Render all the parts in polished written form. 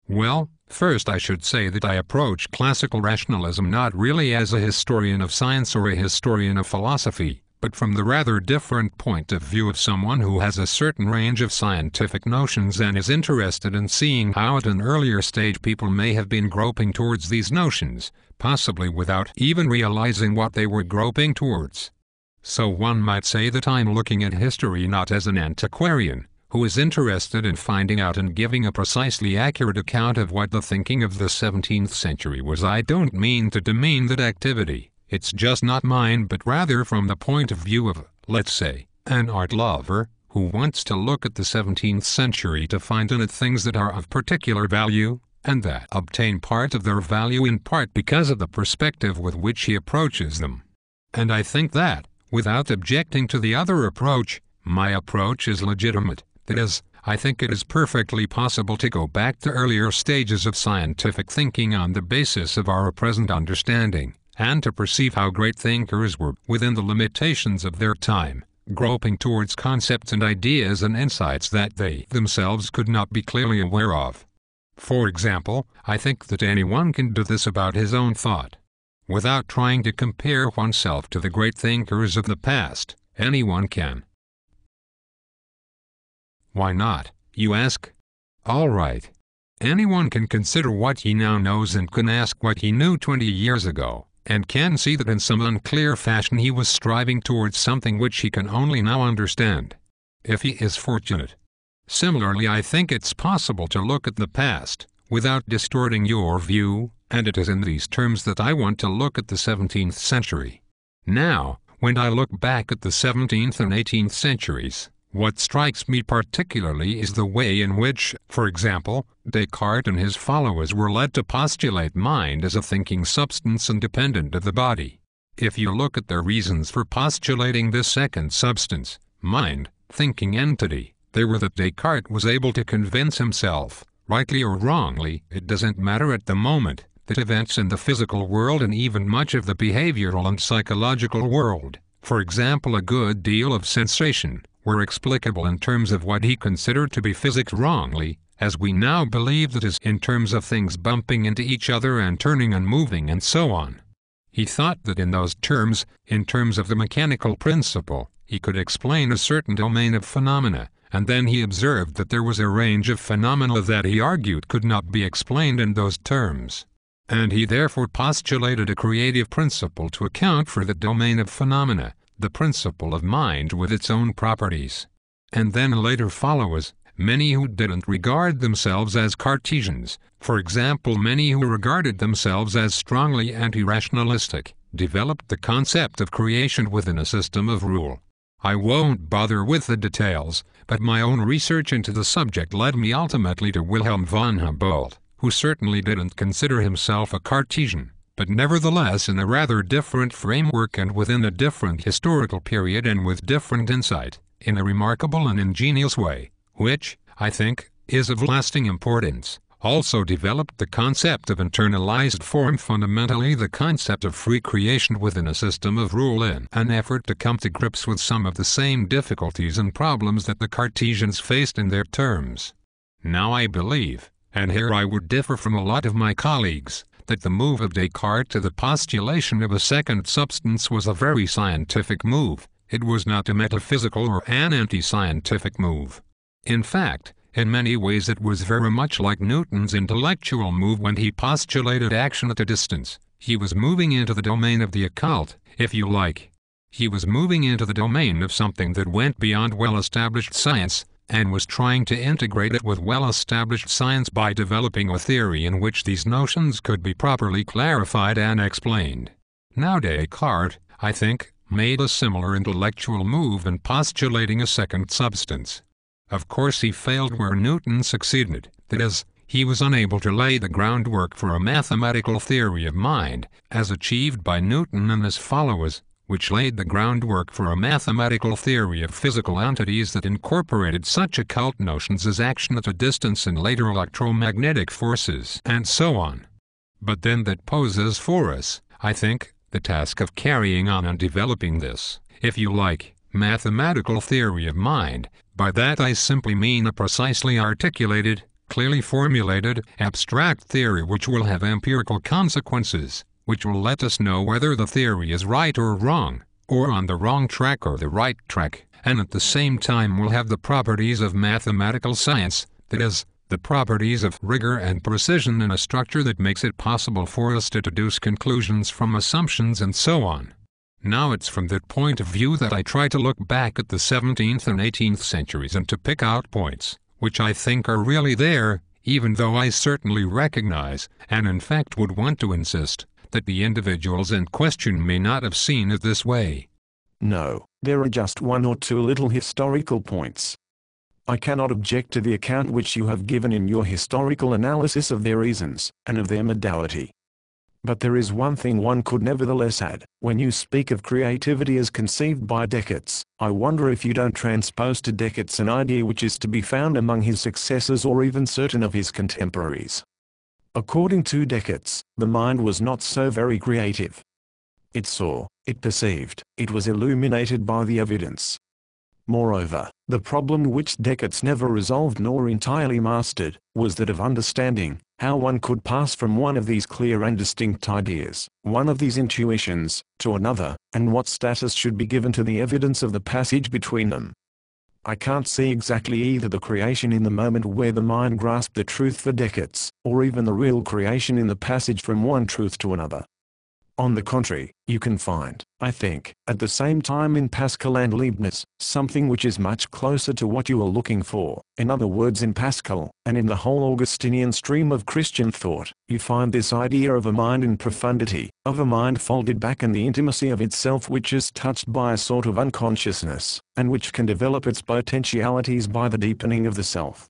Well, first I should say that I approach classical rationalism not really as a historian of science or a historian of philosophy, but from the rather different point of view of someone who has a certain range of scientific notions and is interested in seeing how at an earlier stage people may have been groping towards these notions, possibly without even realizing what they were groping towards. So one might say that I'm looking at history not as an antiquarian, who is interested in finding out and giving a precisely accurate account of what the thinking of the 17th century was. I don't mean to demean that activity. It's just not mine, but rather from the point of view of, let's say, an art lover, who wants to look at the 17th century to find in it things that are of particular value, and that obtain part of their value in part because of the perspective with which he approaches them. And I think that, without objecting to the other approach, my approach is legitimate. That is, I think it is perfectly possible to go back to earlier stages of scientific thinking on the basis of our present understanding, and to perceive how great thinkers were, within the limitations of their time, groping towards concepts and ideas and insights that they themselves could not be clearly aware of. For example, I think that anyone can do this about his own thought. Without trying to compare oneself to the great thinkers of the past, anyone can. Why not, you ask? All right. Anyone can consider what he now knows and can ask what he knew 20 years ago, and can see that in some unclear fashion he was striving towards something which he can only now understand, if he is fortunate. Similarly, I think it's possible to look at the past, without distorting your view, and it is in these terms that I want to look at the 17th century. Now, when I look back at the 17th and 18th centuries, what strikes me particularly is the way in which, for example, Descartes and his followers were led to postulate mind as a thinking substance independent of the body. If you look at their reasons for postulating this second substance, mind, thinking entity, they were that Descartes was able to convince himself, rightly or wrongly, it doesn't matter at the moment, that events in the physical world and even much of the behavioral and psychological world, for example a good deal of sensation, were explicable in terms of what he considered to be physics wrongly, as we now believe that is in terms of things bumping into each other and turning and moving and so on. He thought that in those terms, in terms of the mechanical principle, he could explain a certain domain of phenomena, and then he observed that there was a range of phenomena that he argued could not be explained in those terms. And he therefore postulated a creative principle to account for the domain of phenomena, the principle of mind with its own properties. And then later followers, many who didn't regard themselves as Cartesians, for example many who regarded themselves as strongly anti-rationalistic, developed the concept of creation within a system of rule. I won't bother with the details, but my own research into the subject led me ultimately to Wilhelm von Humboldt, who certainly didn't consider himself a Cartesian, but nevertheless in a rather different framework and within a different historical period and with different insight, in a remarkable and ingenious way, which, I think, is of lasting importance, also developed the concept of internalized form, fundamentally the concept of free creation within a system of rule, in an effort to come to grips with some of the same difficulties and problems that the Cartesians faced in their terms. Now I believe, and here I would differ from a lot of my colleagues, that the move of Descartes to the postulation of a second substance was a very scientific move. It was not a metaphysical or an anti-scientific move. In fact, in many ways it was very much like Newton's intellectual move when he postulated action at a distance. He was moving into the domain of the occult, if you like. He was moving into the domain of something that went beyond well-established science, and was trying to integrate it with well-established science by developing a theory in which these notions could be properly clarified and explained. Now Descartes, I think, made a similar intellectual move in postulating a second substance. Of course he failed where Newton succeeded, that is, he was unable to lay the groundwork for a mathematical theory of mind, as achieved by Newton and his followers, which laid the groundwork for a mathematical theory of physical entities that incorporated such occult notions as action at a distance and later electromagnetic forces, and so on. But then that poses for us, I think, the task of carrying on and developing this, if you like, mathematical theory of mind. By that I simply mean a precisely articulated, clearly formulated, abstract theory which will have empirical consequences, which will let us know whether the theory is right or wrong, or on the wrong track or the right track, and at the same time will have the properties of mathematical science, that is, the properties of rigor and precision in a structure that makes it possible for us to deduce conclusions from assumptions and so on. Now it's from that point of view that I try to look back at the 17th and 18th centuries and to pick out points, which I think are really there, even though I certainly recognize, and in fact would want to insist, that the individuals in question may not have seen it this way. No, there are just one or two little historical points. I cannot object to the account which you have given in your historical analysis of their reasons, and of their modality. But there is one thing one could nevertheless add. When you speak of creativity as conceived by Descartes, I wonder if you don't transpose to Descartes an idea which is to be found among his successors or even certain of his contemporaries. According to Descartes, the mind was not so very creative. It saw, it perceived, it was illuminated by the evidence. Moreover, the problem which Descartes never resolved nor entirely mastered, was that of understanding, how one could pass from one of these clear and distinct ideas, one of these intuitions, to another, and what status should be given to the evidence of the passage between them. I can't see exactly either the creation in the moment where the mind grasped the truth for Descartes, or even the real creation in the passage from one truth to another. On the contrary, you can find, I think, at the same time in Pascal and Leibniz, something which is much closer to what you are looking for. In other words, in Pascal, and in the whole Augustinian stream of Christian thought, you find this idea of a mind in profundity, of a mind folded back in the intimacy of itself which is touched by a sort of unconsciousness, and which can develop its potentialities by the deepening of the self.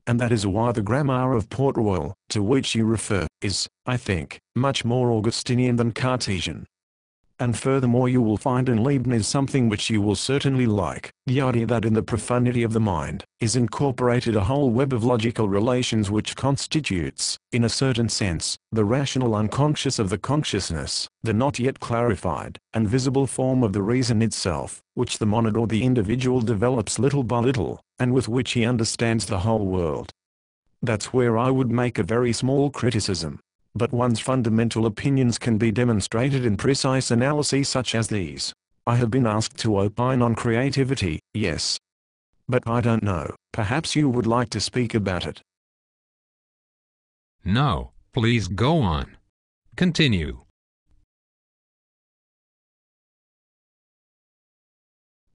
And that is why the grammar of Port Royal, to which you refer, is, I think, much more Augustinian than Cartesian. And furthermore you will find in Leibniz something which you will certainly like, the idea that in the profundity of the mind, is incorporated a whole web of logical relations which constitutes, in a certain sense, the rational unconscious of the consciousness, the not yet clarified, and visible form of the reason itself, which the monad or the individual develops little by little, and with which he understands the whole world. That's where I would make a very small criticism. But one's fundamental opinions can be demonstrated in precise analyses such as these. I have been asked to opine on creativity, yes. But I don't know, perhaps you would like to speak about it. No, please go on. Continue.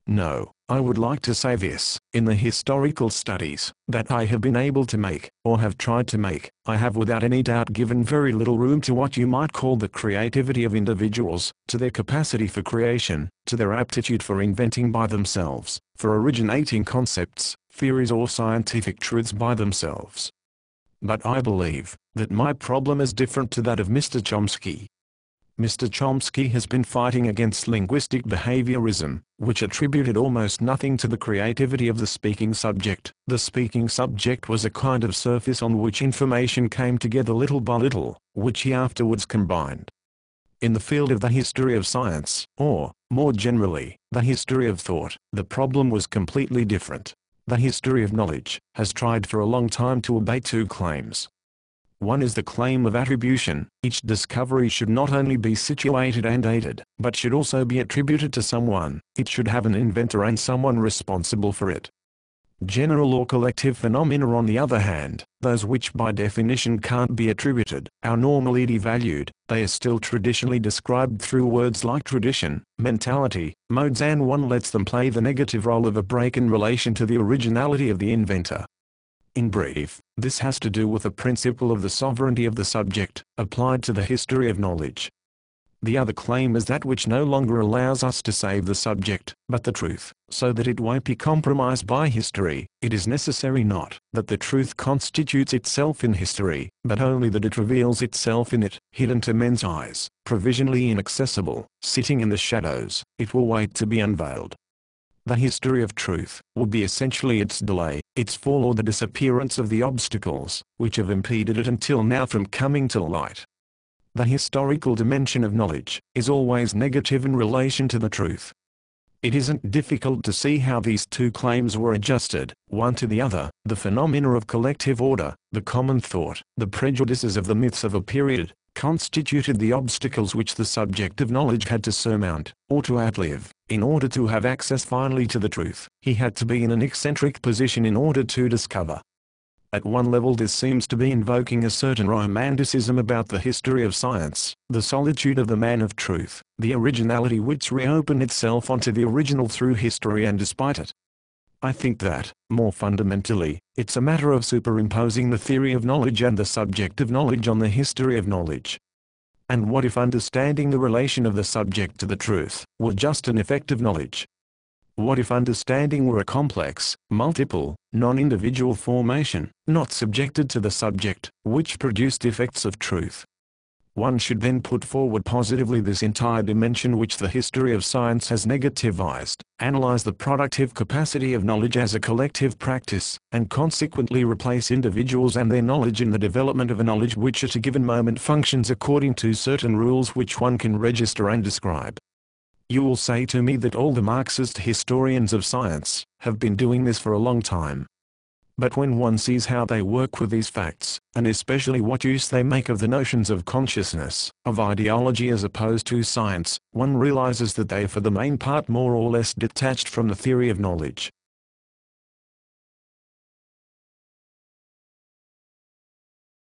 No, I would like to say this. In the historical studies that I have been able to make, or have tried to make, I have without any doubt given very little room to what you might call the creativity of individuals, to their capacity for creation, to their aptitude for inventing by themselves, for originating concepts, theories or scientific truths by themselves. But I believe that my problem is different to that of Mr. Chomsky. Mr. Chomsky has been fighting against linguistic behaviorism, which attributed almost nothing to the creativity of the speaking subject. The speaking subject was a kind of surface on which information came together little by little, which he afterwards combined. In the field of the history of science, or, more generally, the history of thought, the problem was completely different. The history of knowledge has tried for a long time to obey two claims. One is the claim of attribution. Each discovery should not only be situated and dated, but should also be attributed to someone. It should have an inventor and someone responsible for it. General or collective phenomena on the other hand, those which by definition can't be attributed, are normally devalued. They are still traditionally described through words like tradition, mentality, modes, and one lets them play the negative role of a break in relation to the originality of the inventor. In brief, this has to do with the principle of the sovereignty of the subject, applied to the history of knowledge. The other claim is that which no longer allows us to save the subject, but the truth, so that it won't be compromised by history. It is necessary not that the truth constitutes itself in history, but only that it reveals itself in it, hidden to men's eyes, provisionally inaccessible, sitting in the shadows. It will wait to be unveiled. The history of truth will be essentially its delay, its fall, or the disappearance of the obstacles which have impeded it until now from coming to light. The historical dimension of knowledge is always negative in relation to the truth. It isn't difficult to see how these two claims were adjusted, one to the other. The phenomena of collective order, the common thought, the prejudices of the myths of a period, constituted the obstacles which the subject of knowledge had to surmount, or to outlive. In order to have access finally to the truth, he had to be in an eccentric position in order to discover. At one level this seems to be invoking a certain romanticism about the history of science, the solitude of the man of truth, the originality which reopened itself onto the original through history and despite it. I think that, more fundamentally, it's a matter of superimposing the theory of knowledge and the subject of knowledge on the history of knowledge. And what if understanding the relation of the subject to the truth were just an effect of knowledge? What if understanding were a complex, multiple, non-individual formation, not subjected to the subject, which produced effects of truth? One should then put forward positively this entire dimension which the history of science has negativized, analyze the productive capacity of knowledge as a collective practice, and consequently replace individuals and their knowledge in the development of a knowledge which at a given moment functions according to certain rules which one can register and describe. You will say to me that all the Marxist historians of science have been doing this for a long time. But when one sees how they work with these facts, and especially what use they make of the notions of consciousness, of ideology as opposed to science, one realizes that they are for the main part more or less detached from the theory of knowledge.